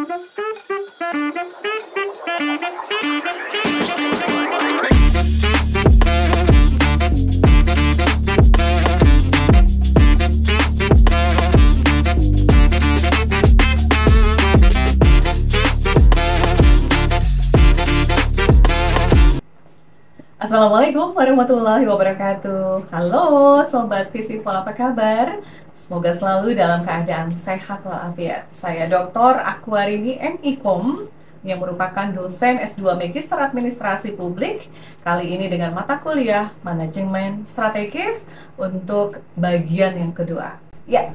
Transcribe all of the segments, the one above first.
Assalamualaikum warahmatullahi wabarakatuh. Halo Sobat Visipol, apa kabar? Semoga selalu dalam keadaan sehat walafiat. Saya Dr. Aquarini MIkom yang merupakan dosen S2 Magister Administrasi Publik, kali ini dengan mata kuliah Manajemen Strategis untuk bagian yang kedua. Ya,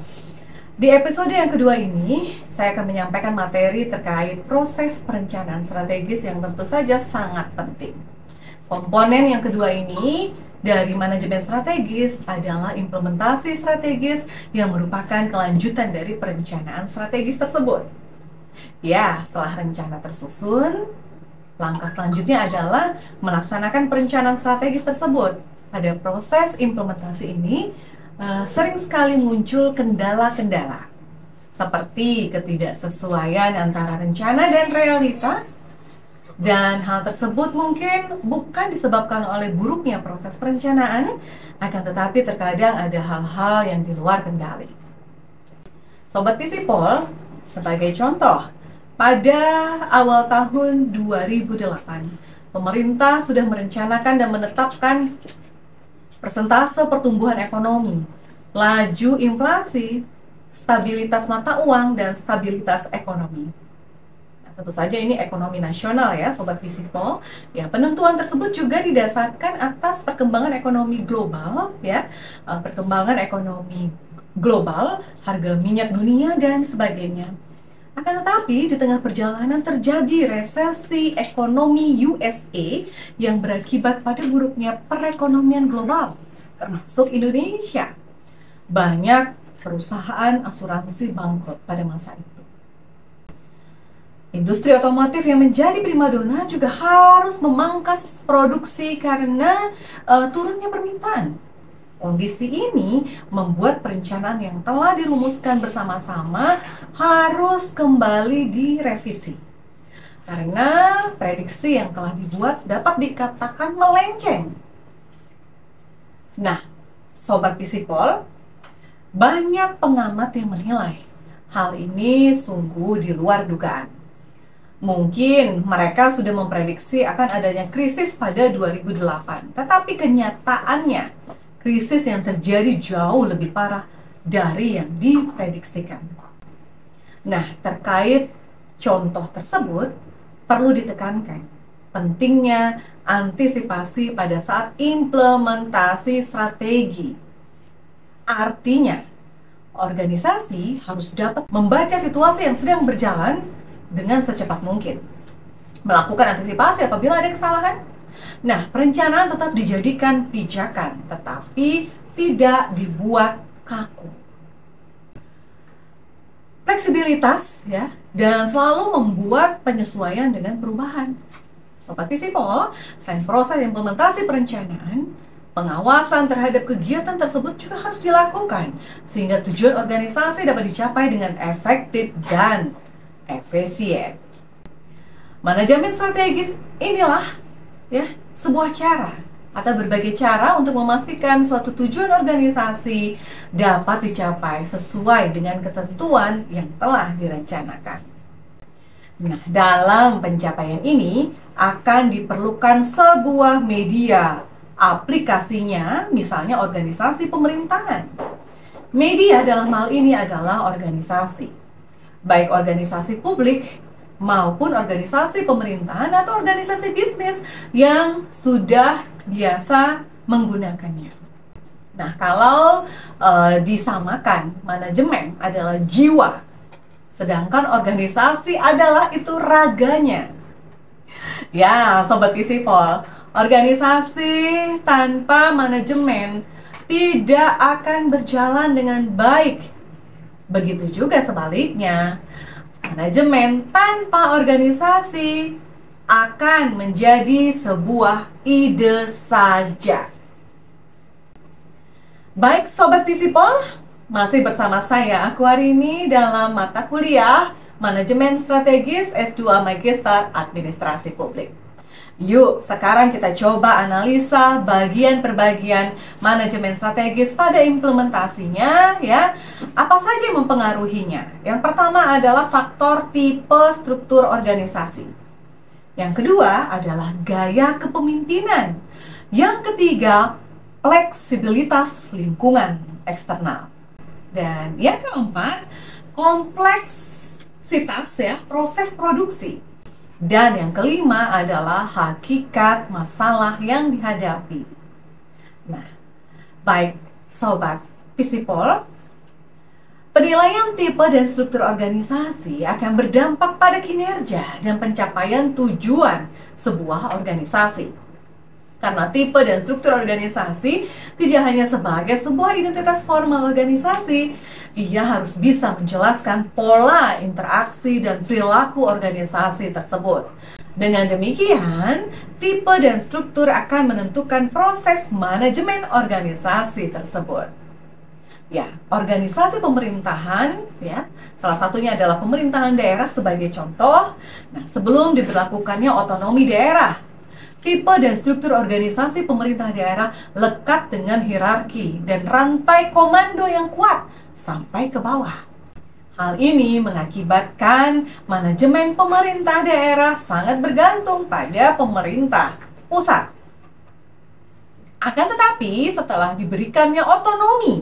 di episode yang kedua ini saya akan menyampaikan materi terkait proses perencanaan strategis yang tentu saja sangat penting. Komponen yang kedua ini dari manajemen strategis adalah implementasi strategis yang merupakan kelanjutan dari perencanaan strategis tersebut. Ya, setelah rencana tersusun, langkah selanjutnya adalah melaksanakan perencanaan strategis tersebut. Pada proses implementasi ini, sering sekali muncul kendala-kendala, seperti ketidaksesuaian antara rencana dan realita. Dan hal tersebut mungkin bukan disebabkan oleh buruknya proses perencanaan, akan tetapi terkadang ada hal-hal yang di luar kendali. Sobat Visipol, sebagai contoh, pada awal tahun 2008, pemerintah sudah merencanakan dan menetapkan persentase pertumbuhan ekonomi, laju inflasi, stabilitas mata uang, dan stabilitas ekonomi. Tentu saja ini ekonomi nasional ya Sobat Visipol. Ya, penentuan tersebut juga didasarkan atas perkembangan ekonomi global ya, perkembangan ekonomi global, harga minyak dunia dan sebagainya. Akan tetapi di tengah perjalanan terjadi resesi ekonomi USA yang berakibat pada buruknya perekonomian global, termasuk Indonesia. Banyak perusahaan asuransi bangkrut pada masa itu. Industri otomotif yang menjadi primadona juga harus memangkas produksi karena turunnya permintaan. Kondisi ini membuat perencanaan yang telah dirumuskan bersama-sama harus kembali direvisi. Karena prediksi yang telah dibuat dapat dikatakan melenceng. Nah, Sobat Visipol, banyak pengamat yang menilai hal ini sungguh di luar dugaan. Mungkin mereka sudah memprediksi akan adanya krisis pada 2008, tetapi kenyataannya krisis yang terjadi jauh lebih parah dari yang diprediksikan. Nah, terkait contoh tersebut, perlu ditekankan pentingnya antisipasi pada saat implementasi strategi. Artinya, organisasi harus dapat membaca situasi yang sedang berjalan dengan secepat mungkin, melakukan antisipasi apabila ada kesalahan. Nah, perencanaan tetap dijadikan pijakan, tetapi tidak dibuat kaku. Fleksibilitas ya, dan selalu membuat penyesuaian dengan perubahan. Sobat Visipol, selain proses implementasi perencanaan, pengawasan terhadap kegiatan tersebut juga harus dilakukan sehingga tujuan organisasi dapat dicapai dengan efektif dan efisien. Manajemen strategis inilah ya sebuah cara atau berbagai cara untuk memastikan suatu tujuan organisasi dapat dicapai sesuai dengan ketentuan yang telah direncanakan. Nah, dalam pencapaian ini akan diperlukan sebuah media, aplikasinya misalnya organisasi pemerintahan. Media dalam hal ini adalah organisasi, baik organisasi publik maupun organisasi pemerintahan atau organisasi bisnis yang sudah biasa menggunakannya. Nah, kalau disamakan, manajemen adalah jiwa, sedangkan organisasi adalah itu raganya. Ya, Sobat Visipol, organisasi tanpa manajemen tidak akan berjalan dengan baik. Begitu juga sebaliknya, manajemen tanpa organisasi akan menjadi sebuah ide saja. Baik Sobat Visipol, masih bersama saya Aquarini dalam mata kuliah Manajemen Strategis S2 Magister Administrasi Publik. Yuk, sekarang kita coba analisa bagian per bagian manajemen strategis pada implementasinya ya. Apa saja yang mempengaruhinya? Yang pertama adalah faktor tipe struktur organisasi. Yang kedua adalah gaya kepemimpinan. Yang ketiga, fleksibilitas lingkungan eksternal. Dan yang keempat, kompleksitas ya, proses produksi. Dan yang kelima adalah hakikat masalah yang dihadapi. Nah, baik Sobat Visipol, penilaian tipe dan struktur organisasi akan berdampak pada kinerja dan pencapaian tujuan sebuah organisasi. Karena tipe dan struktur organisasi tidak hanya sebagai sebuah identitas formal organisasi, ia harus bisa menjelaskan pola interaksi dan perilaku organisasi tersebut. Dengan demikian, tipe dan struktur akan menentukan proses manajemen organisasi tersebut. Ya, organisasi pemerintahan, ya, salah satunya adalah pemerintahan daerah sebagai contoh. Nah, sebelum diberlakukannya otonomi daerah, tipe dan struktur organisasi pemerintah daerah lekat dengan hierarki dan rantai komando yang kuat sampai ke bawah. Hal ini mengakibatkan manajemen pemerintah daerah sangat bergantung pada pemerintah pusat. Akan tetapi, setelah diberikannya otonomi,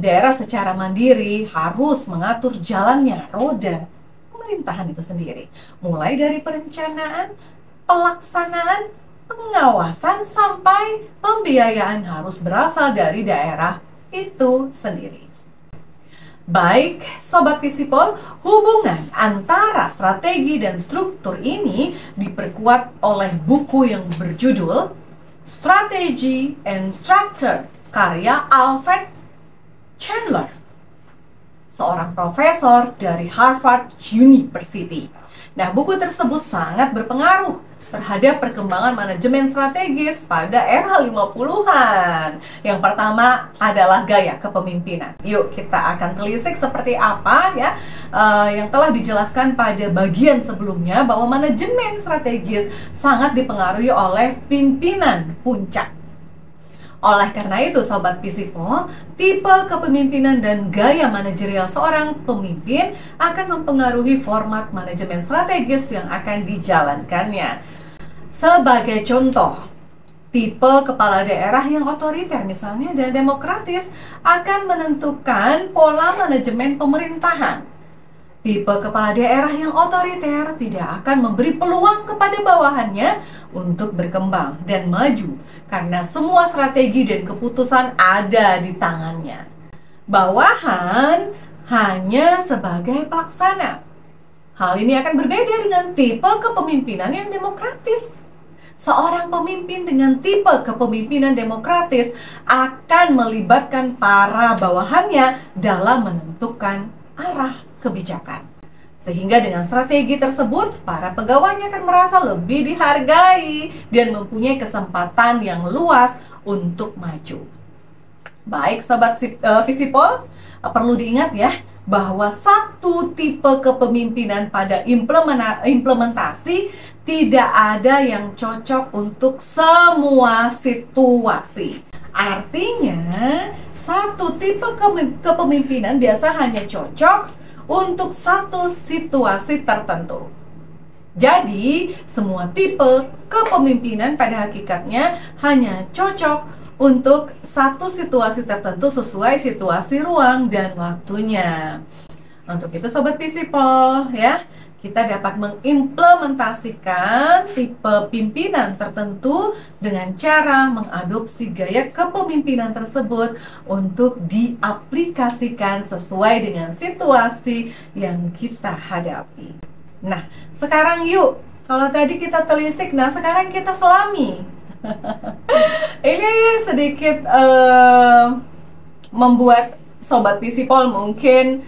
daerah secara mandiri harus mengatur jalannya roda pemerintahan itu sendiri, mulai dari perencanaan, pelaksanaan, pengawasan, sampai pembiayaan harus berasal dari daerah itu sendiri. Baik, Sobat Visipol, hubungan antara strategi dan struktur ini diperkuat oleh buku yang berjudul Strategy and Structure, karya Alfred Chandler, seorang profesor dari Harvard University. Nah, buku tersebut sangat berpengaruh terhadap perkembangan manajemen strategis pada era 50-an. Yang pertama adalah gaya kepemimpinan. Yuk, kita akan telisik seperti apa ya yang telah dijelaskan pada bagian sebelumnya, bahwa manajemen strategis sangat dipengaruhi oleh pimpinan puncak. Oleh karena itu, Sobat Visipol, tipe kepemimpinan dan gaya manajerial seorang pemimpin akan mempengaruhi format manajemen strategis yang akan dijalankannya. Sebagai contoh, tipe kepala daerah yang otoriter misalnya dan demokratis akan menentukan pola manajemen pemerintahan. Tipe kepala daerah yang otoriter tidak akan memberi peluang kepada bawahannya untuk berkembang dan maju, karena semua strategi dan keputusan ada di tangannya. Bawahan hanya sebagai pelaksana. Hal ini akan berbeda dengan tipe kepemimpinan yang demokratis. Seorang pemimpin dengan tipe kepemimpinan demokratis akan melibatkan para bawahannya dalam menentukan arah kebijakan. Sehingga dengan strategi tersebut, para pegawainya akan merasa lebih dihargai dan mempunyai kesempatan yang luas untuk maju. Baik, Sobat Visipol, perlu diingat ya, bahwa satu tipe kepemimpinan pada implementasi tidak ada yang cocok untuk semua situasi. Artinya, satu tipe kepemimpinan biasa hanya cocok untuk satu situasi tertentu. Jadi, semua tipe kepemimpinan pada hakikatnya hanya cocok untuk satu situasi tertentu sesuai situasi ruang dan waktunya. Untuk itu, Sobat Visipol, ya, kita dapat mengimplementasikan tipe pimpinan tertentu dengan cara mengadopsi gaya kepemimpinan tersebut untuk diaplikasikan sesuai dengan situasi yang kita hadapi. Nah, sekarang yuk, kalau tadi kita telisik, nah sekarang kita selami. Ini sedikit membuat Sobat Visipol mungkin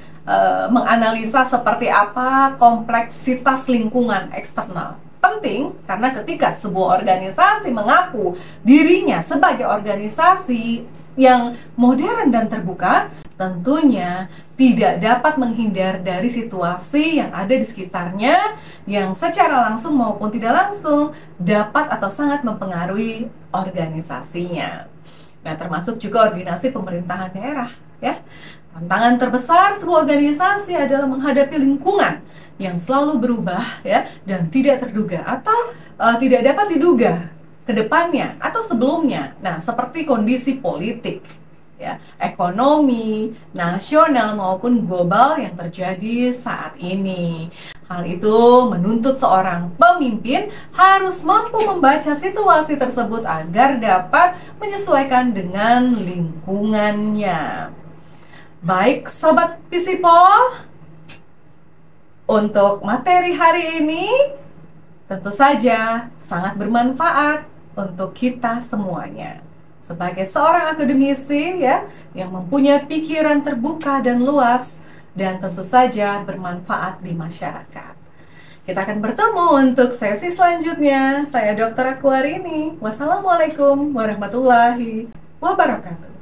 menganalisa seperti apa kompleksitas lingkungan eksternal. Penting karena ketika sebuah organisasi mengaku dirinya sebagai organisasi yang modern dan terbuka, tentunya tidak dapat menghindar dari situasi yang ada di sekitarnya yang secara langsung maupun tidak langsung dapat atau sangat mempengaruhi organisasinya. Nah, termasuk juga organisasi pemerintahan daerah, ya. Tantangan terbesar sebuah organisasi adalah menghadapi lingkungan yang selalu berubah, ya, dan tidak terduga atau tidak dapat diduga ke depannya atau sebelumnya. Nah, seperti kondisi politik, ya, ekonomi, nasional maupun global yang terjadi saat ini. Hal itu menuntut seorang pemimpin harus mampu membaca situasi tersebut agar dapat menyesuaikan dengan lingkungannya. Baik, Sobat Visipol, untuk materi hari ini tentu saja sangat bermanfaat untuk kita semuanya. Sebagai seorang akademisi, ya, yang mempunyai pikiran terbuka dan luas dan tentu saja bermanfaat di masyarakat. Kita akan bertemu untuk sesi selanjutnya. Saya Dr. Aquarini. Wassalamualaikum warahmatullahi wabarakatuh.